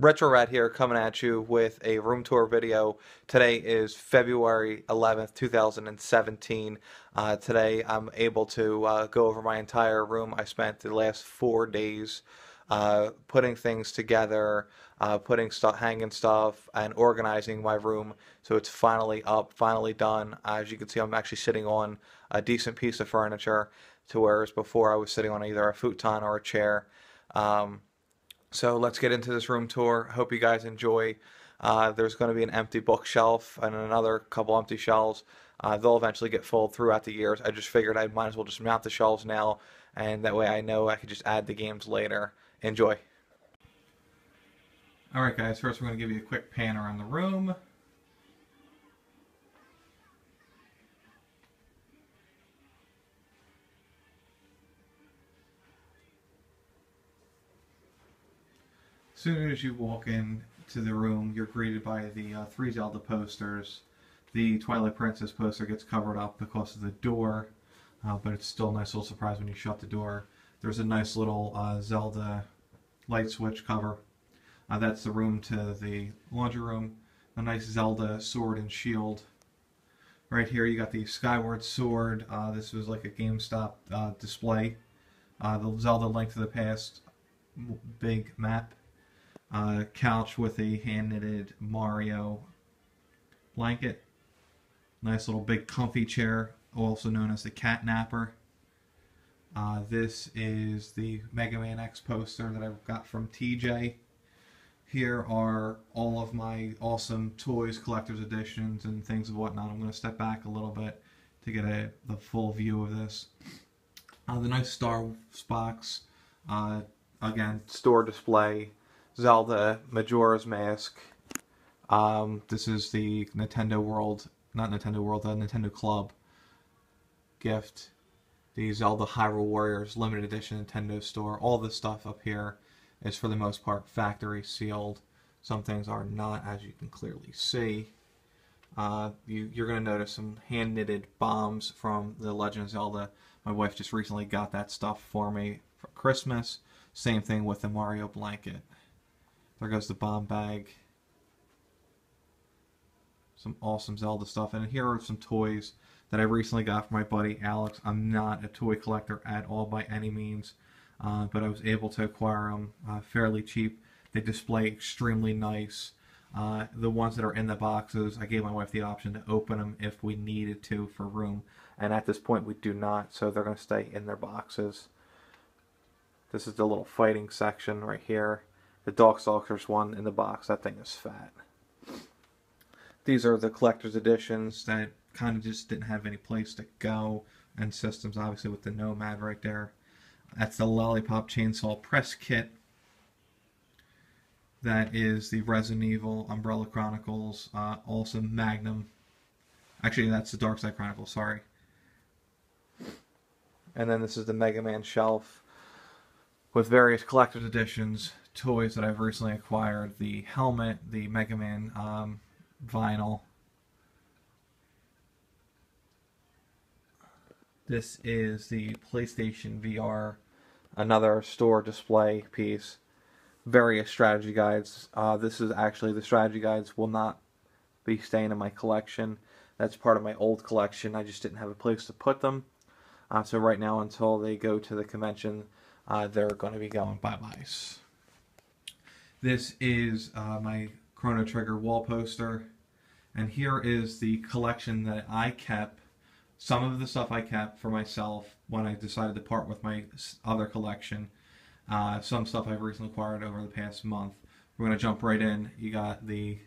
Retro Rat here coming at you with a room tour video. Today is February 11th, 2017. Today I'm able to go over my entire room. I spent the last 4 days putting things together, putting stuff, hanging stuff, and organizing my room so it's finally up, finally done. As you can see, I'm actually sitting on a decent piece of furniture, to whereas before I was sitting on either a futon or a chair. So let's get into this room tour. Hope you guys enjoy. There's going to be an empty bookshelf and another couple empty shelves. They'll eventually get full throughout the years. I just figured I might as well just mount the shelves now, and that way I know I can just add the games later. Enjoy. Alright guys, first we're going to give you a quick pan around the room. As soon as you walk into the room, you're greeted by the 3 Zelda posters. The Twilight Princess poster gets covered up because of the door, but it's still a nice little surprise when you shut the door. There's a nice little Zelda light switch cover. That's the room to the laundry room. A nice Zelda sword and shield. Right here you got the Skyward Sword. This was like a GameStop display. The Zelda Link to the Past big map. Couch with a hand-knitted Mario blanket. Nice little big comfy chair, also known as the cat napper. This is the Megaman X poster that I got from TJ. Here are all of my awesome toys, collector's editions, and things of whatnot. I'm going to step back a little bit to get the full view of this. The nice Star Wars box. Again, store display. Zelda Majora's Mask. This is the Nintendo World, not Nintendo World, the Nintendo Club gift. The Zelda Hyrule Warriors limited edition Nintendo store. All this stuff up here is for the most part factory sealed. Some things are not, as you can clearly see. You're going to notice some hand knitted bombs from the Legend of Zelda. My wife just recently got that stuff for me for Christmas. Same thing with the Mario blanket. There goes the bomb bag. Some awesome Zelda stuff. And here are some toys that I recently got for my buddy Alex. I'm not a toy collector at all by any means, but I was able to acquire them fairly cheap. They display extremely nice. The ones that are in the boxes, I gave my wife the option to open them if we needed to for room. And at this point we do not, so they're going to stay in their boxes. This is the little fighting section right here. The Darkstalkers one in the box, that thing is fat. These are the collector's editions that kind of just didn't have any place to go, and systems, obviously, with the Nomad right there. That's the Lollipop Chainsaw press kit. That is the Resident Evil Umbrella Chronicles, Awesome Magnum. Actually, that's the Dark Side Chronicles, sorry. And then this is the Megaman Shelf with various collector's editions, toys that I've recently acquired, the helmet, the Mega Man vinyl. This is the PlayStation VR, another store display piece. Various strategy guides. This is actually, the strategy guides will not be staying in my collection. That's part of my old collection. I just didn't have a place to put them. So right now, until they go to the convention, they're going to be going bye-byes. This is my Chrono Trigger wall poster, and here is the collection that I kept. Some of the stuff I kept for myself when I decided to part with my other collection. Some stuff I've recently acquired over the past month. We're going to jump right in. You got the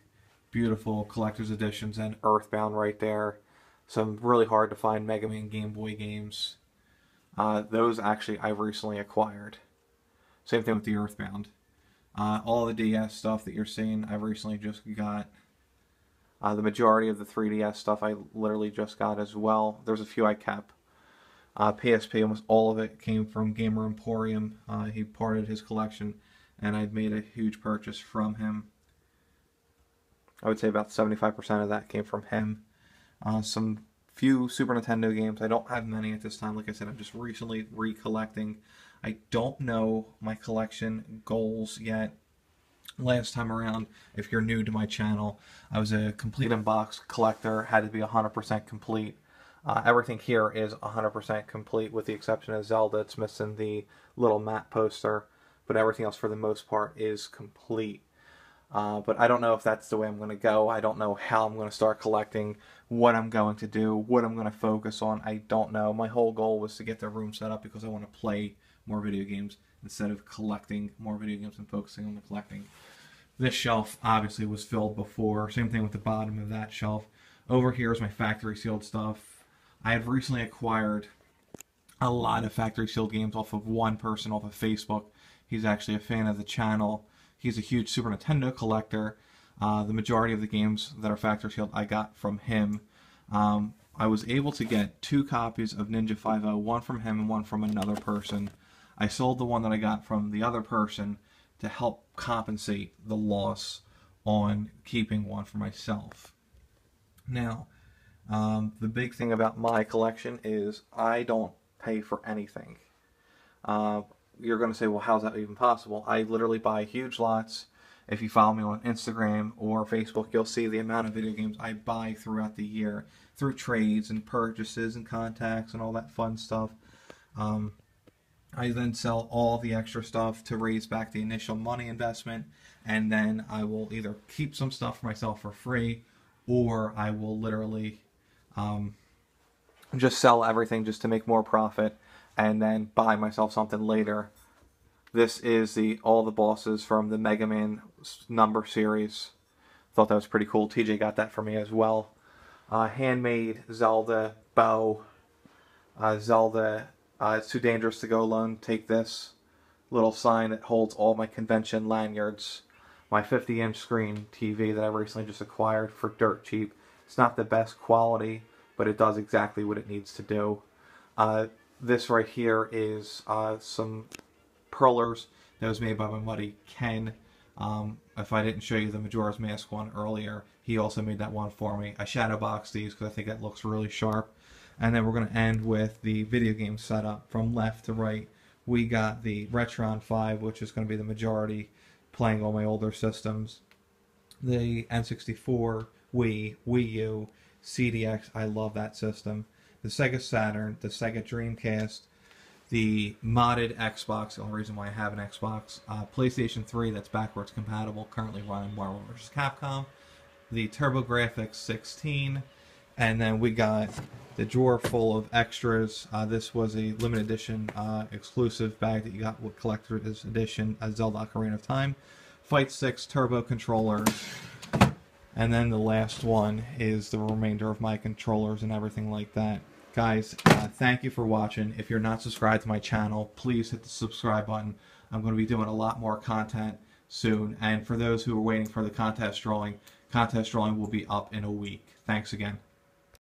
beautiful collector's editions and Earthbound right there. Some really hard to find Mega Man Game Boy games. Those actually I recently acquired. Same thing with the Earthbound. All the DS stuff that you're seeing, I've recently just got. The majority of the 3DS stuff I literally just got as well. There's a few I kept. PSP, almost all of it came from Gamer Emporium. He parted his collection, and I'd made a huge purchase from him. I would say about 75% of that came from him. Some few Super Nintendo games. I don't have many at this time. Like I said, I'm just recently recollecting. I don't know my collection goals yet. last time around. If you're new to my channel, I was a complete in-box collector, had to be 100% complete. Everything here is 100% complete with the exception of Zelda. It's missing the little matte poster, but everything else for the most part is complete. But I don't know if that's the way I'm going to go. I don't know how I'm going to start collecting, what I'm going to do, what I'm going to focus on. I don't know. My whole goal was to get the room set up because I want to play more video games instead of collecting more video games and focusing on the collecting. This shelf obviously was filled before. Same thing with the bottom of that shelf. Over here is my factory sealed stuff. I have recently acquired a lot of factory sealed games off of one person off of Facebook. He's actually a fan of the channel. He's a huge Super Nintendo collector. The majority of the games that are factory sealed I got from him. I was able to get 2 copies of Ninja 5.0, one from him and one from another person. I sold the one that I got from the other person to help compensate the loss on keeping one for myself. Now, the big thing about my collection is I don't pay for anything. You're going to say, well, how's that even possible? I literally buy huge lots. If you follow me on Instagram or Facebook, you'll see the amount of video games I buy throughout the year through trades and purchases and contacts and all that fun stuff. I then sell all the extra stuff to raise back the initial money investment, and then I will either keep some stuff for myself for free, or I will literally just sell everything just to make more profit and then buy myself something later. This is all the bosses from the Megaman number series. Thought that was pretty cool. TJ got that for me as well. Handmade Zelda bow. Zelda, it's too dangerous to go alone. Take this little sign that holds all my convention lanyards. My 50-inch screen TV that I recently just acquired for dirt cheap. It's not the best quality, but it does exactly what it needs to do. This right here is some Perlers that was made by my buddy Ken. If I didn't show you the Majora's Mask one earlier, he also made that one for me. I shadow boxed these because I think that looks really sharp. And then we're going to end with the video game setup from left to right. We got the Retron 5, which is going to be the majority, playing all my older systems. The N64, Wii, Wii U, CDX, I love that system. The Sega Saturn, the Sega Dreamcast, the modded Xbox, the only reason why I have an Xbox, PlayStation 3 that's backwards compatible, currently running Marvel vs. Capcom, the TurboGrafx 16, and then we got the drawer full of extras. This was a limited edition exclusive bag that you got with collector's edition, Zelda Ocarina of Time, Fight 6 turbo controllers, and then the last one is the remainder of my controllers and everything like that. Guys, thank you for watching. If you're not subscribed to my channel, please hit the subscribe button. I'm going to be doing a lot more content soon. And for those who are waiting for the contest drawing will be up in a week. Thanks again.